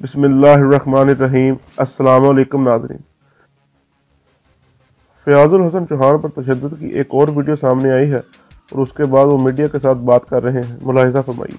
बिस्मिल्लाहिर्रहमानिर्रहीम। अस्सलामु अलैकुम नाज़रीन। फयाजुल हसन चौहान पर तशद्दुद की एक और वीडियो सामने आई है और उसके बाद वो मीडिया के साथ बात कर रहे हैं। मुलाहिज़ा फरमाइए।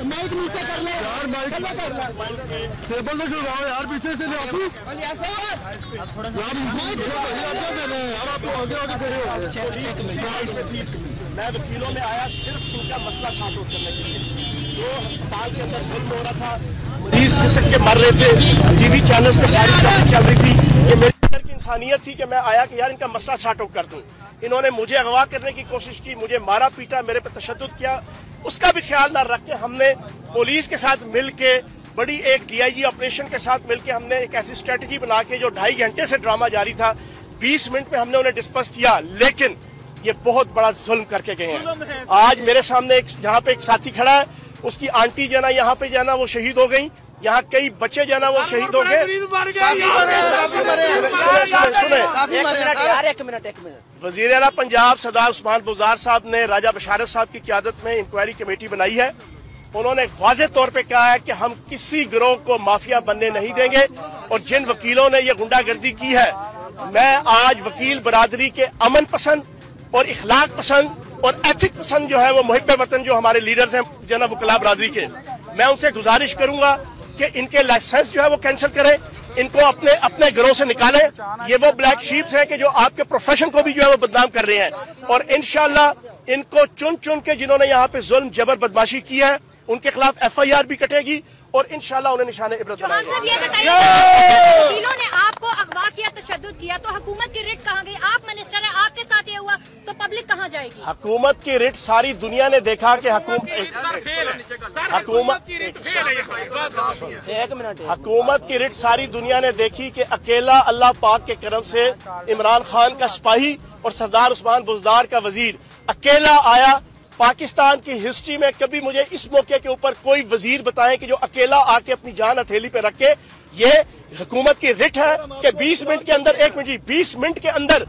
माइक नीचे कर ले यार, माइक टेबल तो छुड़ाओ यार, पीछे से ले आपू यार, आप आगे आगे खड़े हो। मैं वकीलों में आया सिर्फ उनका मसला सॉर्ट आउट करने के लिए। जो अस्पताल के अंदर जुल्म हो रहा था, मरीज सिसक के मर रहे थे, टीवी चैनल्स पे सारी खबरें चल रही थी। ये मेरे अंदर की इंसानियत थी कि मैं आया कि यार इनका मसला सॉर्ट आउट कर दूं। इन्होंने मुझे अगवा करने की कोशिश की, मुझे मारा पीटा, मेरे पे तशद्दुद किया। उसका भी ख्याल ना रख के हमने पुलिस के साथ मिल के, बड़ी एक DIG ऑपरेशन के साथ मिलकर हमने एक ऐसी स्ट्रेटजी बना के, जो 2.5 घंटे से ड्रामा जारी था, 20 मिनट में हमने उन्हें डिस्पर्स किया। लेकिन ये बहुत बड़ा जुल्म करके गए हैं। आज मेरे सामने एक जहाँ पे एक साथी खड़ा है, उसकी आंटी जो ना यहाँ पे जो ना वो शहीद हो गई, यहाँ कई बच्चे जो ना वो शहीद हो गए। एक मिनट वजीर आला पंजाब सरदार उस्मान बुज़दार साहब ने राजा बशारत साहब की क़यादत में इंक्वायरी कमेटी बनाई है। उन्होंने वाज़ेह तौर पे कहा है कि हम किसी गिरोह को माफिया बनने नहीं देंगे। और जिन वकीलों ने ये गुंडागर्दी की है, मैं आज वकील बरादरी के अमन पसंद और इखलाक पसंद और एथिक पसंद जो है वो मुहिब्बे वतन जो हमारे लीडर्स हैं जना वकला बरादरी के, मैं उनसे गुजारिश करूंगा कि इनके लाइसेंस जो है वो कैंसिल करें, इनको अपने अपने घरों से निकालें। ये वो ब्लैक शीप्स हैं कि जो आपके प्रोफेशन को भी जो है वो बदनाम कर रहे हैं। और इंशाल्लाह इनको चुन चुन के जिन्होंने यहाँ पे जुल्म जबर बदमाशी की है, उनके खिलाफ FIR भी कटेगी और इंशाल्लाह उन्हें निशाने इबरत बनाएंगे। वकीलों ने आपको अगवा किया, तशद्दुद किया, तो हुकूमत की रिट कहाँ गई? आप मिनिस्टर हैं, आपके साथ ये हुआ तो पब्लिक कहाँ जाएगी? हुकूमत की रिट सारी दुनिया ने देखा कि हुकूमत की रिट सारी दुनिया ने देखी कि अकेला अल्लाह पाक के करम से इमरान खान का सिपाही और सरदार उस्मान बुज़दार का वजीर अकेला आया। पाकिस्तान की हिस्ट्री में कभी मुझे इस मौके के ऊपर कोई वजीर बताएं कि जो अकेला आके अपनी जान हथेली पे रख के, ये हुकूमत की रिट है कि 20 मिनट के अंदर 1 मिनट 20 मिनट के अंदर